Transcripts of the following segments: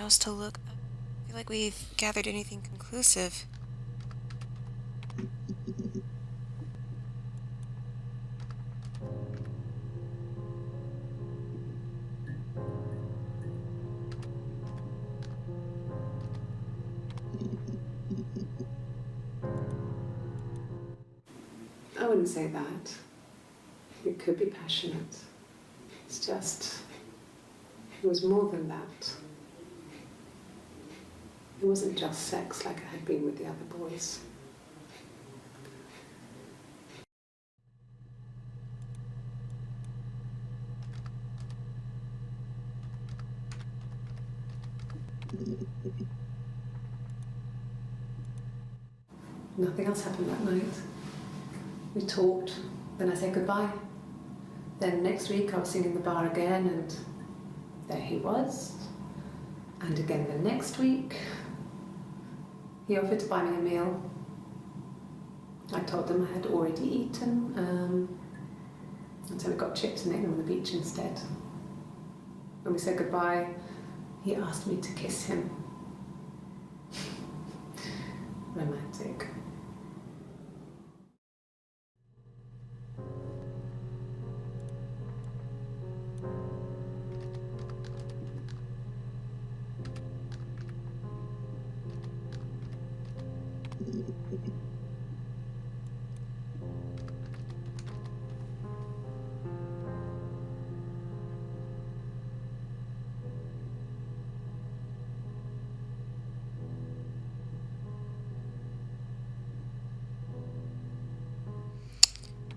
else to look. I feel like we've gathered anything conclusive. I wouldn't say that. It could be passionate. It's just, it was more than that. It wasn't just sex like I had been with the other boys. Nothing else happened that night. We talked, then I said goodbye. Then next week I was singing in the bar again, and there he was. And again the next week, he offered to buy me a meal. I told him I had already eaten, and so we got chips and ate them on the beach instead. When we said goodbye, he asked me to kiss him. Romantic.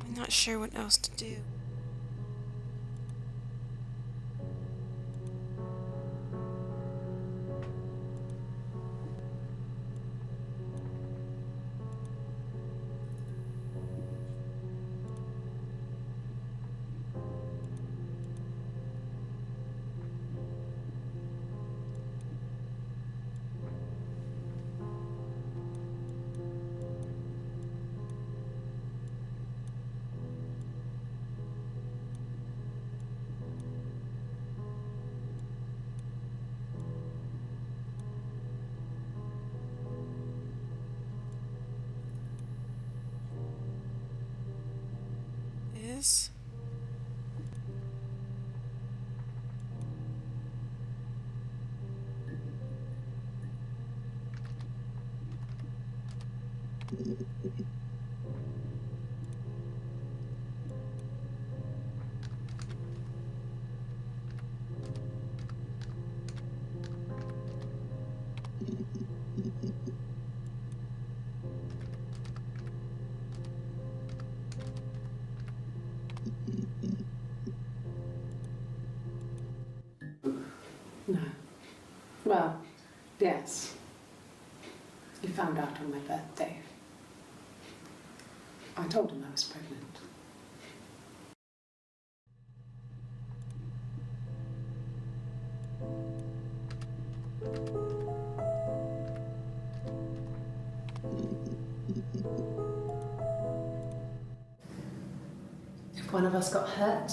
I'm not sure what else to do. Is? No. Well, yes. He found out on my birthday. I told him I was pregnant. If one of us got hurt,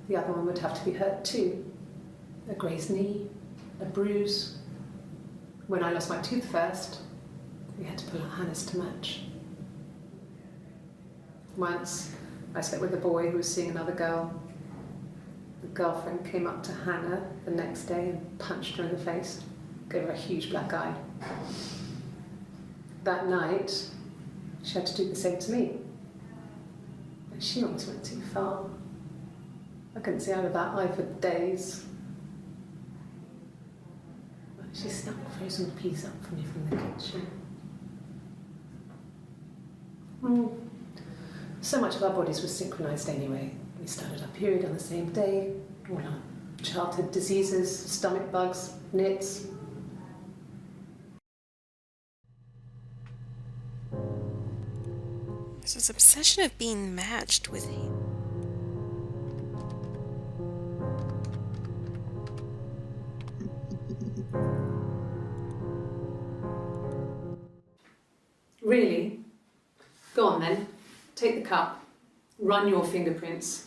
the other one would have to be hurt too. A grazed knee, a bruise. When I lost my tooth first, we had to pull out Hannah's to match. Once, I slept with a boy who was seeing another girl. The girlfriend came up to Hannah the next day and punched her in the face, gave her a huge black eye. That night, she had to do the same to me. And she almost went too far. I couldn't see out of that eye for days. She snuck frozen peas up for me from the kitchen. So much of our bodies was synchronised anyway. We started our period on the same day. All our childhood diseases, stomach bugs, nits. There's this obsession of being matched with him. Really? Go on then. Take the cup. Run your fingerprints.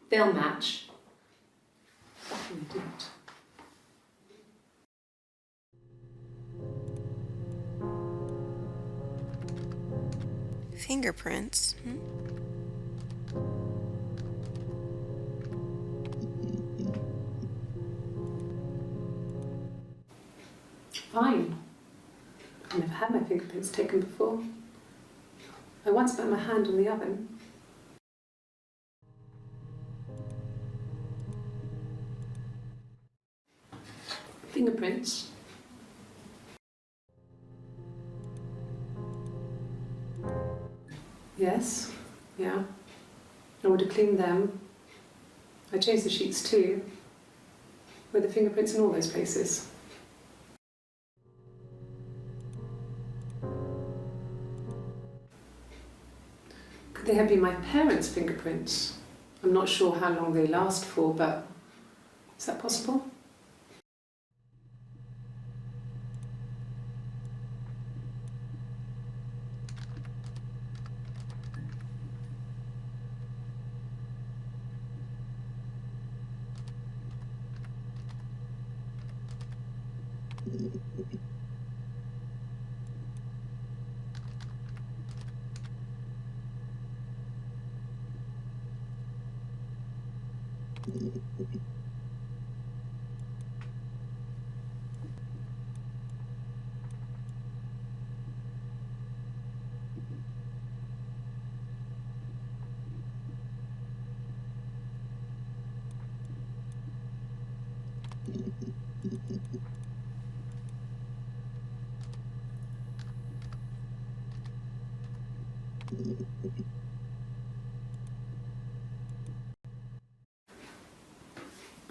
They'll match. What can we do it? Fingerprints? Hmm? Fine. I've never had my fingerprints taken before. I once put my hand on the oven. Fingerprints? Yes, yeah. I would have cleaned them. I changed the sheets too. Were the fingerprints in all those places? Could they have been my parents' fingerprints? I'm not sure how long they last for, but is that possible?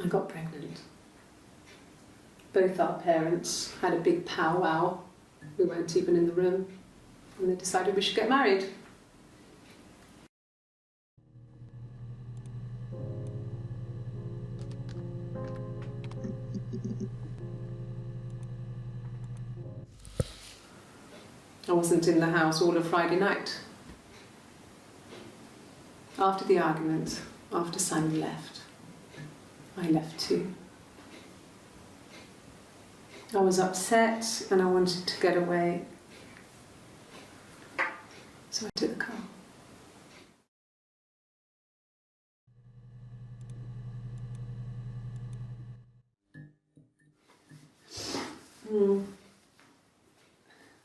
I got pregnant. Both our parents had a big powwow. We weren't even in the room. And they decided we should get married. I wasn't in the house all of Friday night. After the argument, after Simon left, I left too. I was upset and I wanted to get away. So I took the car.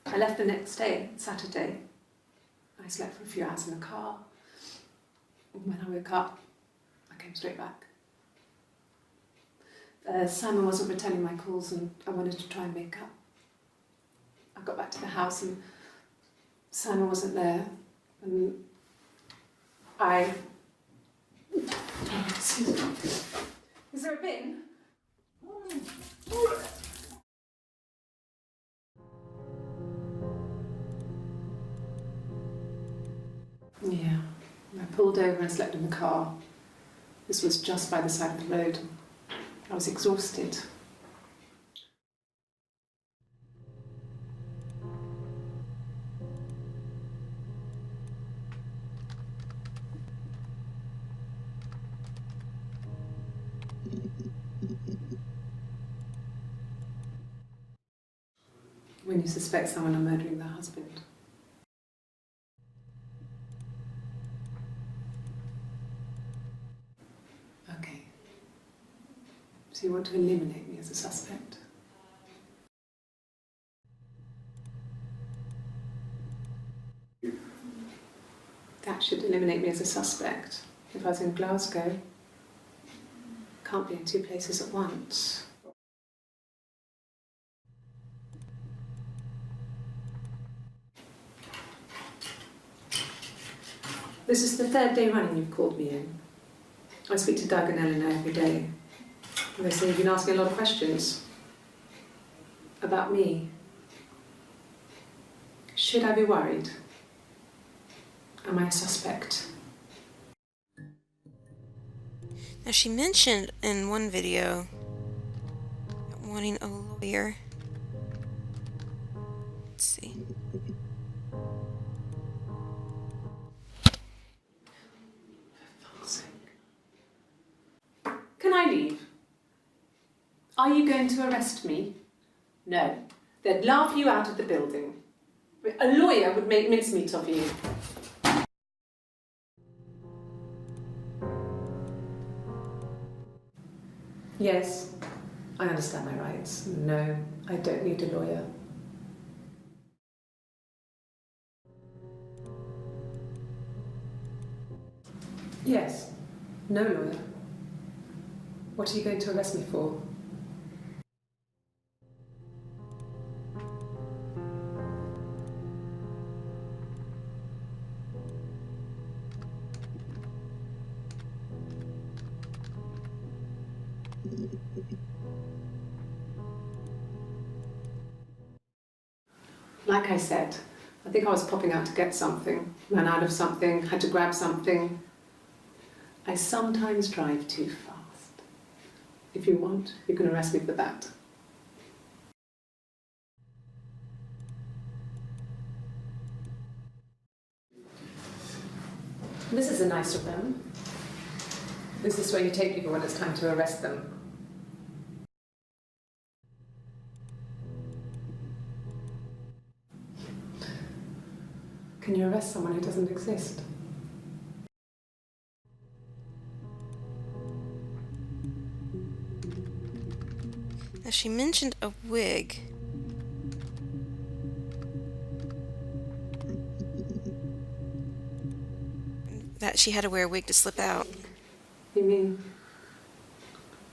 I left the next day, Saturday. I slept for a few hours in the car. When I woke up, I came straight back. Simon wasn't returning my calls and I wanted to try and make up. I got back to the house and Simon wasn't there. And I... Is there a bin? Yeah, I pulled over and slept in the car. This was just by the side of the road. I was exhausted. When you suspect someone of murdering their husband. Okay. So you want to eliminate me as a suspect? That should eliminate me as a suspect. If I was in Glasgow, can't be in two places at once. This is the third day running you've called me in. I speak to Doug and Eleanor every day. And they say you've been asking a lot of questions. About me. Should I be worried? Am I a suspect? Now, she mentioned in one video wanting a lawyer. Let's see. Can I leave? Are you going to arrest me? No. They'd laugh you out of the building. A lawyer would make mincemeat of you. Yes, I understand my rights. No, I don't need a lawyer. Yes, no lawyer. What are you going to arrest me for? Like I said, I think I was popping out to get something, ran out of something, had to grab something. I sometimes drive too fast. If you want, you can arrest me for that. This is a nicer room. This is where you take people when it's time to arrest them. Can you arrest someone who doesn't exist? Now, she mentioned a wig. That she had to wear a wig to slip out. You mean,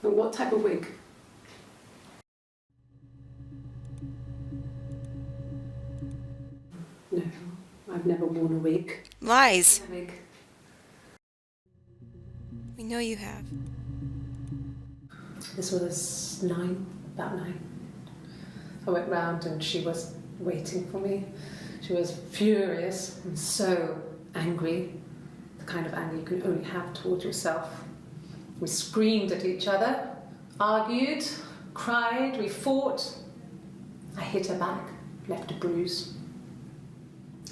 what type of wig? No, I've never worn a wig. Lies. A wig. We know you have. This was about 9. I went round and she was waiting for me. She was furious and so angry, the kind of anger you can only have towards yourself. We screamed at each other, argued, cried, we fought. I hit her back, left a bruise.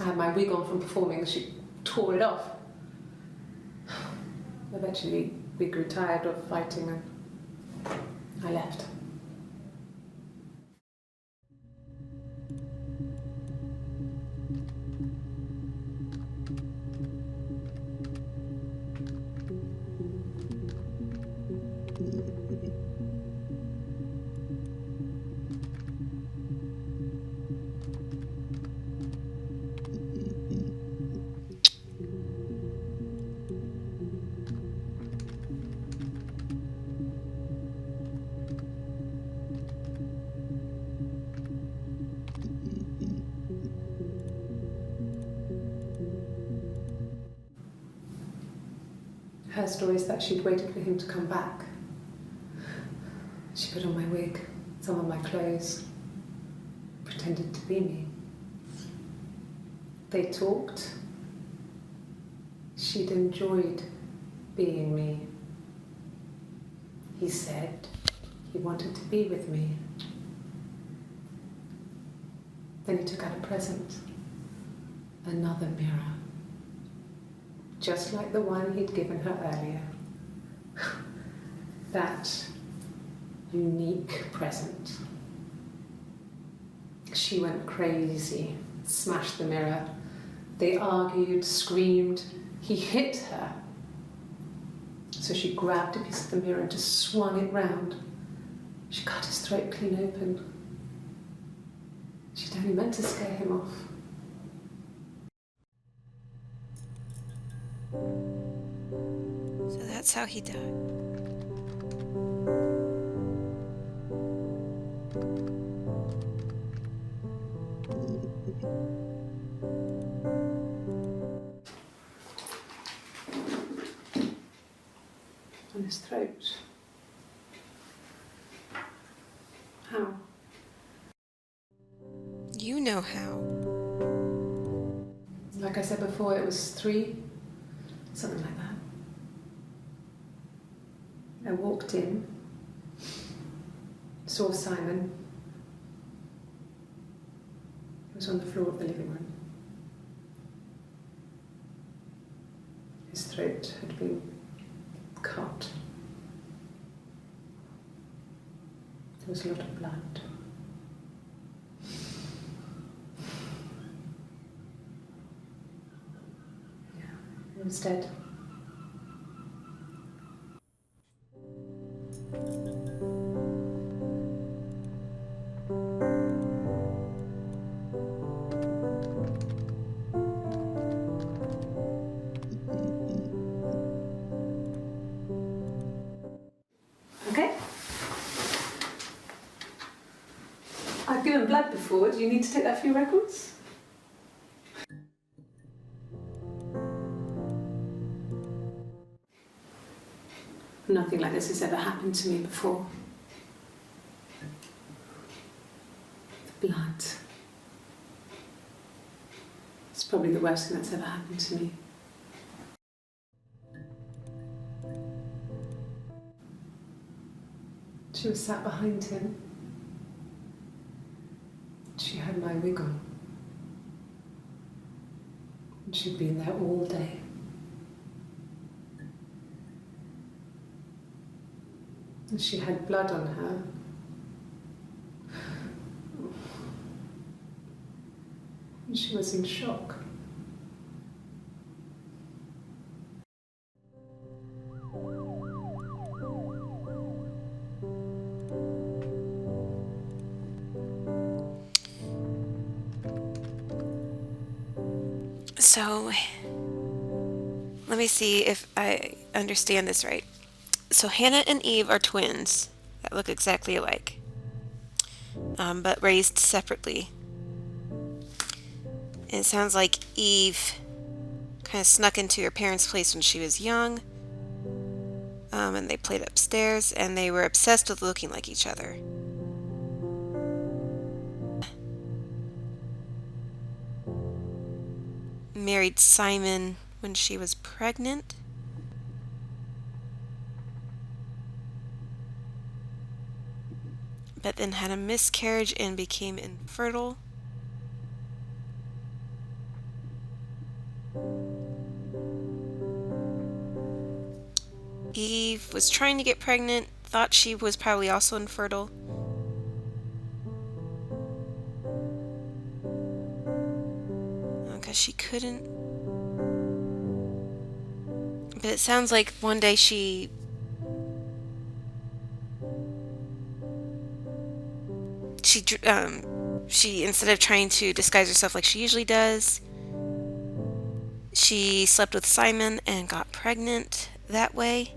I had my wig on from performing and she tore it off. Eventually, we grew tired of fighting and I left. Her story is that she'd waited for him to come back. She put on my wig, some of my clothes, pretended to be me. They talked. She'd enjoyed being me. He said he wanted to be with me. Then he took out a present, another mirror. Just like the one he'd given her earlier. That unique present. She went crazy, smashed the mirror. They argued, screamed. He hit her. So she grabbed a piece of the mirror and just swung it round. She cut his throat clean open. She'd only meant to scare him off. So that's how he died. On his throat. How? You know how. Like I said before, it was 3, something like that. I walked in, saw Simon. He was on the floor of the living room. His throat had been cut. There was a lot of blood. was dead. Okay. I've given blood before. Do you need to take that for your records? Nothing like this has ever happened to me before. The blood. It's probably the worst thing that's ever happened to me. She was sat behind him. She had my wig on. And she'd been there all day. And she had blood on her. And she was in shock. So, let me see if I understand this right. So Hannah and Eve are twins that look exactly alike, but raised separately. And it sounds like Eve kind of snuck into her parents' place when she was young, and they played upstairs, and they were obsessed with looking like each other. Married Simon when she was pregnant. But then had a miscarriage and became infertile. Eve was trying to get pregnant, thought she was probably also infertile. Because she couldn't. But it sounds like one day she instead of trying to disguise herself like she usually does, she slept with Simon and got pregnant that way.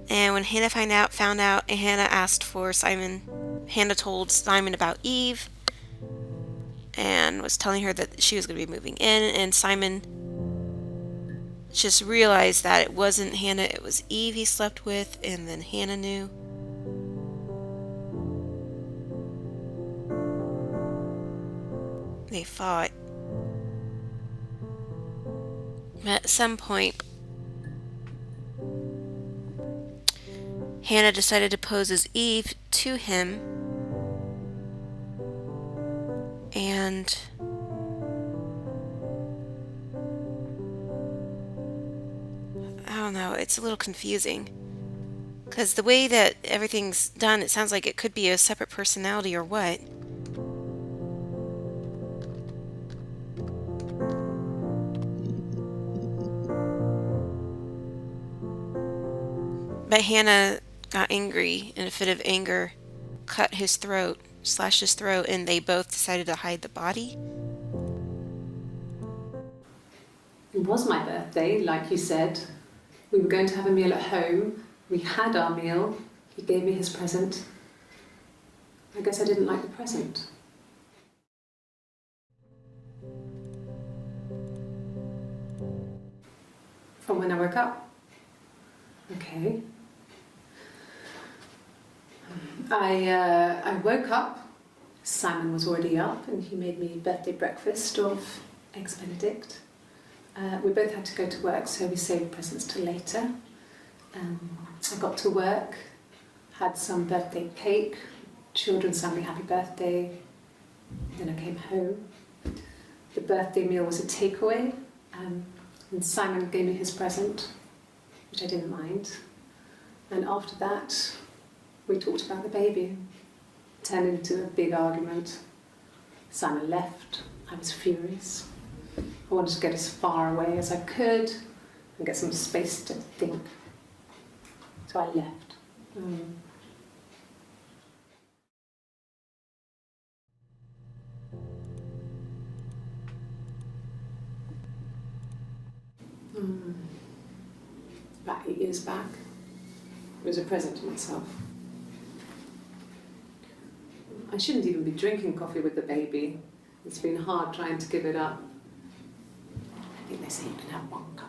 And when Hannah found out, Hannah asked for Simon. Hannah told Simon about Eve and was telling her that she was going to be moving in, and Simon just realized that it wasn't Hannah, it was Eve he slept with, and then Hannah knew. They fought. At some point, Hannah decided to pose as Eve to him, and I don't know, it's a little confusing. Because the way that everything's done, it sounds like it could be a separate personality or what. But Hannah got angry in a fit of anger, cut his throat, slashed his throat, and they both decided to hide the body. It was my birthday, like you said. We were going to have a meal at home. We had our meal. He gave me his present. I guess I didn't like the present. From when I woke up. Okay. I woke up. Simon was already up and he made me birthday breakfast of Eggs Benedict. We both had to go to work, so we saved presents till later. I got to work, had some birthday cake, children sang me happy birthday, then I came home. The birthday meal was a takeaway, and Simon gave me his present, which I didn't mind. And after that, we talked about the baby. It turned into a big argument. Simon left. I was furious. I wanted to get as far away as I could. and get some space to think. So I left. About 8 years back, it was a present to myself. I shouldn't even be drinking coffee with the baby. It's been hard trying to give it up. I think they say you can have 1 cup.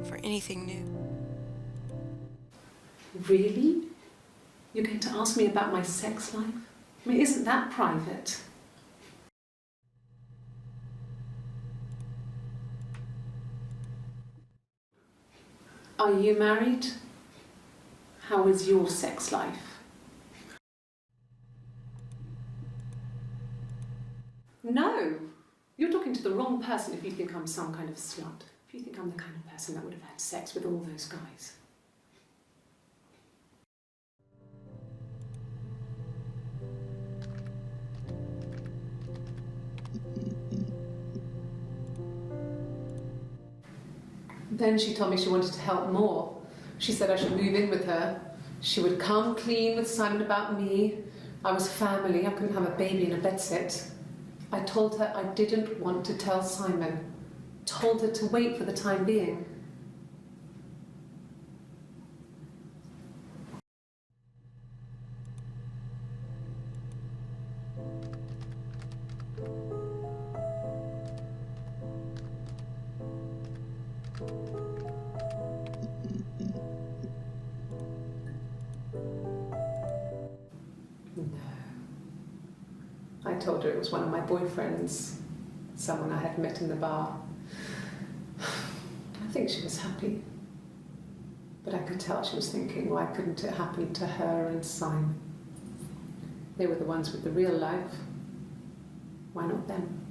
For anything new. Really? You're going to ask me about my sex life? I mean, isn't that private? Are you married? How is your sex life? No! You're talking to the wrong person if you think I'm some kind of slut. If you think I'm the kind of person that would have had sex with all those guys. Then she told me she wanted to help more. She said I should move in with her. She would come clean with Simon about me. I was family. I couldn't have a baby in a bedsit. I told her I didn't want to tell Simon. Told her to wait for the time being. I told her it was one of my boyfriends, someone I had met in the bar. I think she was happy. But I could tell she was thinking, why couldn't it happen to her and Simon? They were the ones with the real life. Why not them?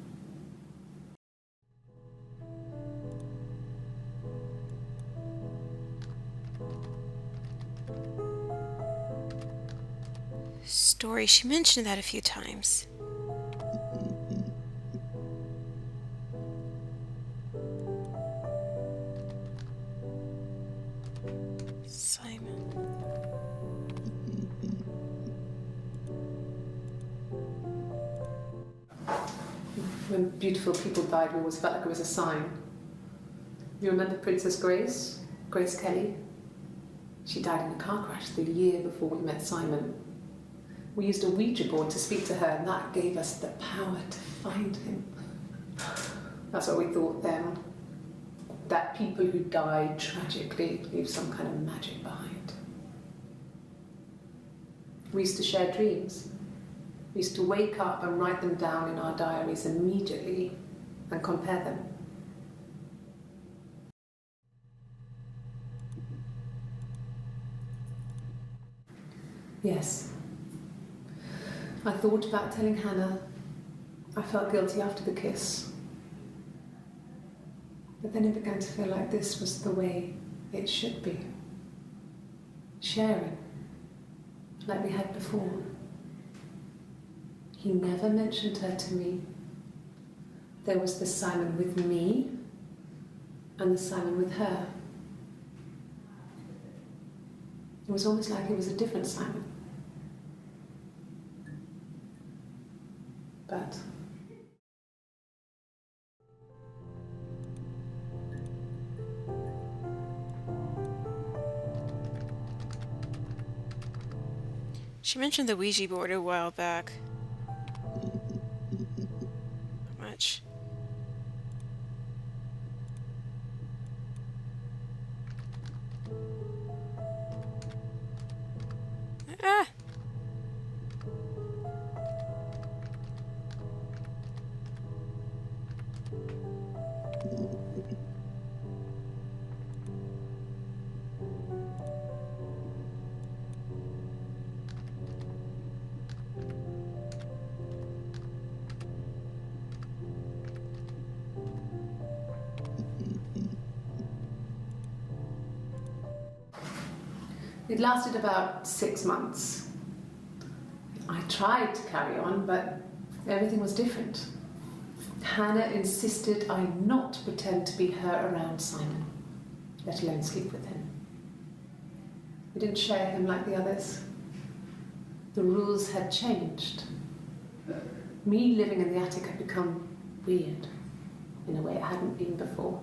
Story, she mentioned that a few times. Simon. When beautiful people died, we always felt like it was a sign. You remember Princess Grace? Grace Kelly? She died in a car crash the year before we met Simon. We used a Ouija board to speak to her, and that gave us the power to find him. That's what we thought then. That people who died tragically leave some kind of magic behind. We used to share dreams. We used to wake up and write them down in our diaries immediately and compare them. Yes. I thought about telling Hannah. I felt guilty after the kiss. But then it began to feel like this was the way it should be. Sharing, like we had before. He never mentioned her to me. There was the Simon with me and the Simon with her. It was almost like it was a different Simon. But She mentioned the Ouija board a while back. Not much. Ah! It lasted about 6 months. I tried to carry on, but everything was different. Hannah insisted I not pretend to be her around Simon, let alone sleep with him. We didn't share him like the others. The rules had changed. Me living in the attic had become weird in a way it hadn't been before.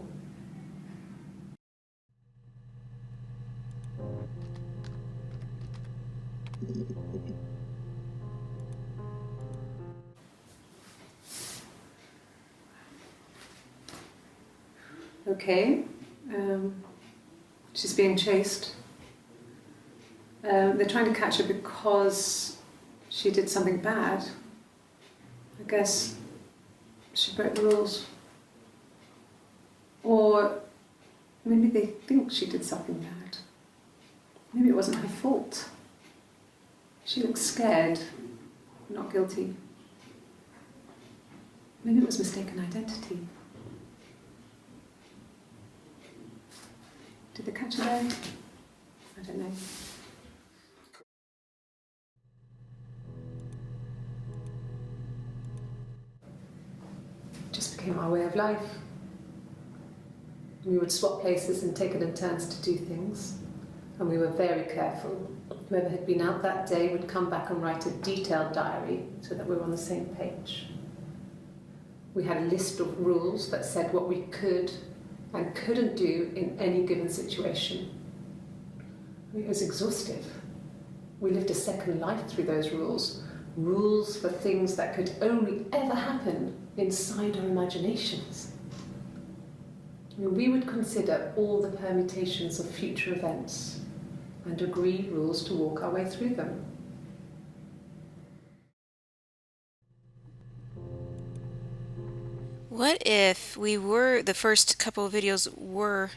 Okay, she's being chased. They're trying to catch her because she did something bad. I guess she broke the rules. Or maybe they think she did something bad. Maybe it wasn't her fault. She looks scared, not guilty. Maybe it was mistaken identity. Did they catch her there? I don't know. It just became our way of life. We would swap places and take it in turns to do things. And we were very careful. Whoever had been out that day would come back and write a detailed diary so that we were on the same page. We had a list of rules that said what we could and couldn't do in any given situation. It was exhaustive. We lived a second life through those rules. Rules for things that could only ever happen inside our imaginations. We would consider all the permutations of future events and agree rules to walk our way through them. What if the first couple of videos were...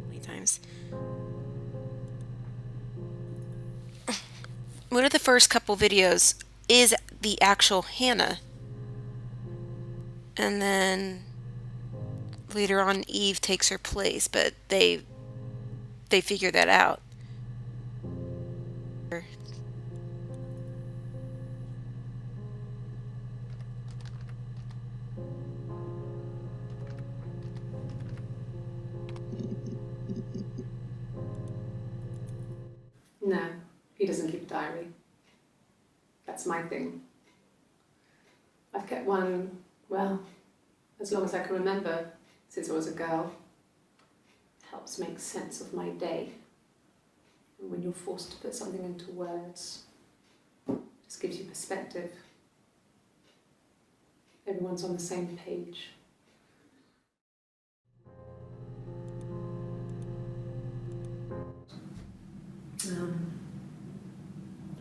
Many times. What if the first couple videos is the actual Hannah? And then later on Eve takes her place, but they figure that out. No, he doesn't keep a diary. That's my thing. I've kept one, well, as long as I can remember, since I was a girl. It helps make sense of my day. And when you're forced to put something into words, it just gives you perspective. Everyone's on the same page.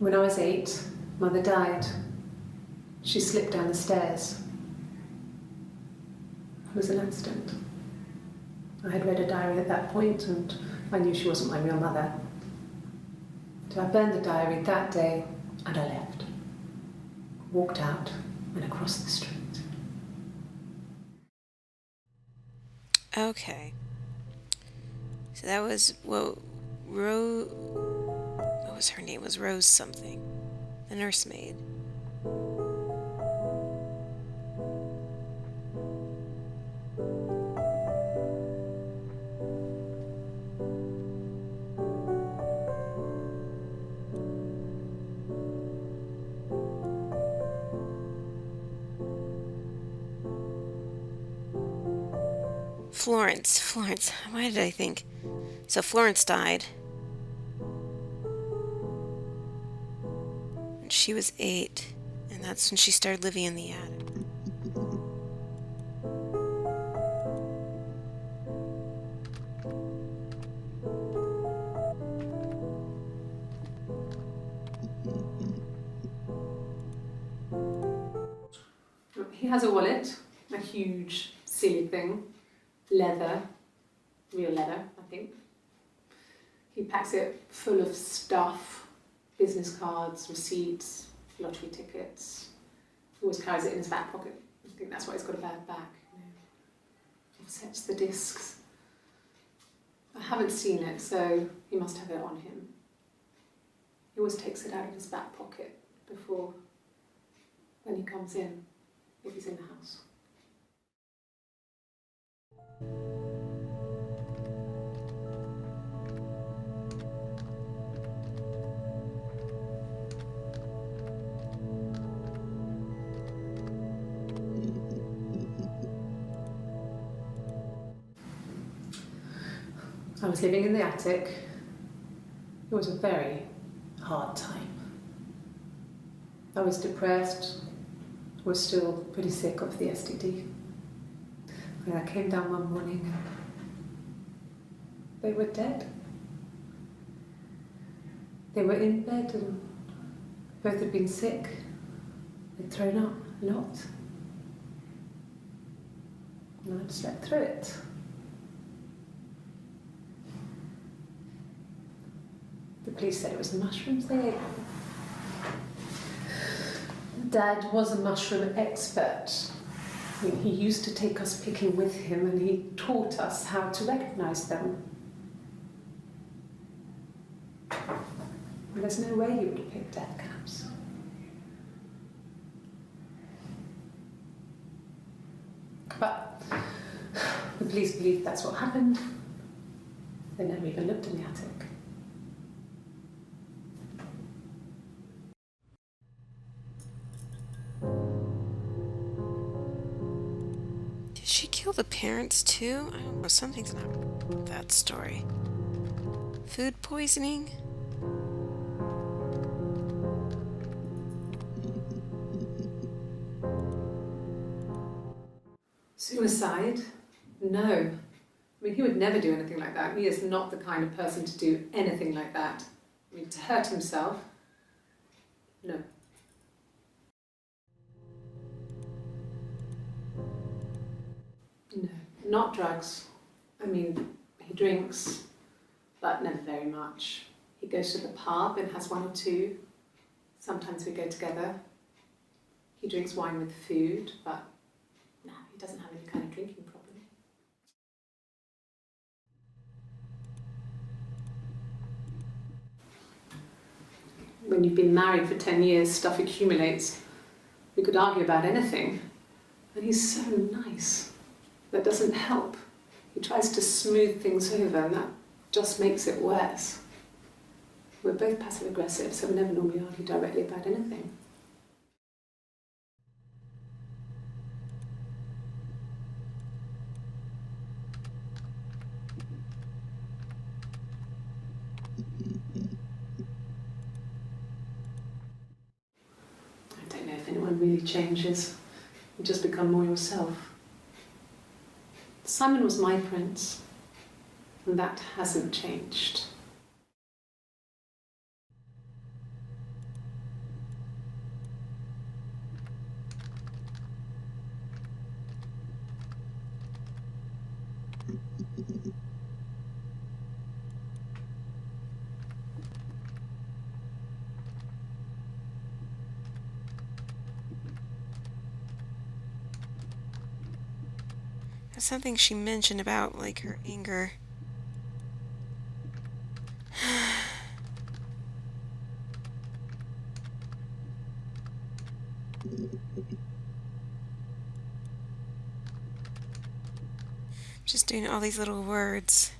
When I was 8, Mother died. She slipped down the stairs. It was an accident. I had read a diary at that point and I knew she wasn't my real mother. So I burned the diary that day and I left. Walked out and across the street. Okay. So that was what was her name? Was Rose something? The nursemaid. Florence. Why did I think? So Florence died. And she was 8. And that's when she started living in the attic. He has a wallet, a huge, silly thing. Leather, real leather, I think. He packs it full of stuff, business cards, receipts, lottery tickets. He always carries it in his back pocket. I think that's why he's got a bad back. Offsets the discs. I haven't seen it, so he must have it on him. He always takes it out of his back pocket before, when he comes in, if he's in the house. I was living in the attic. It was a very hard time. I was depressed, was still pretty sick of the STD. And I came down one morning and they were dead. They were in bed and both had been sick. They'd thrown up a lot. And I'd slept through it. The police said it was the mushrooms they ate. Dad was a mushroom expert. I mean, he used to take us picking with him and he taught us how to recognise them. And there's no way he would have picked death caps. But the police believe that's what happened. They never even looked in the attic. Did she kill the parents too? I don't know, something's not right with that story. Food poisoning? Suicide? No. I mean, he would never do anything like that. He is not the kind of person to do anything like that. I mean, to hurt himself? No. No, not drugs. I mean, he drinks, but never very much. He goes to the pub and has one or two. Sometimes we go together. He drinks wine with food, but no, he doesn't have any kind of drinking problem. When you've been married for 10 years, stuff accumulates. We could argue about anything. And he's so nice. That doesn't help. He tries to smooth things over and that just makes it worse. We're both passive aggressive, so we never normally argue directly about anything. I don't know if anyone really changes. You just become more yourself. Simon was my prince, and that hasn't changed. That's something she mentioned about, like, her anger. Just doing all these little words.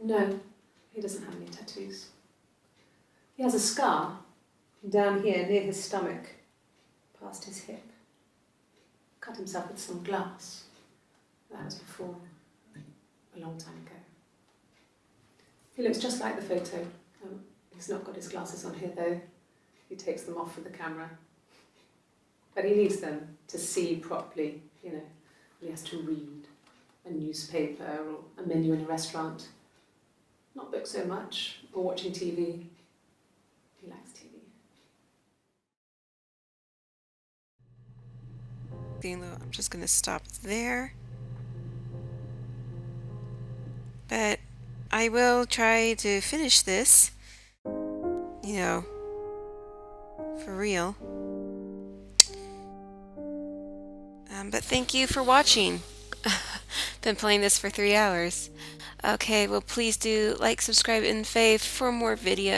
No, He doesn't have any tattoos. He has a scar down here near his stomach, past his hip. Cut himself with some glass. That was before, a long time ago. He looks just like the photo. He's not got his glasses on here though. He takes them off with the camera. But he needs them to see properly, you know. He has to read a newspaper or a menu in a restaurant. Not books so much, or watching TV. He likes TV. I'm just going to stop there. But I will try to finish this, you know, for real. But thank you for watching. Been playing this for 3 hours. Okay, well please do like, subscribe, and fave for more videos.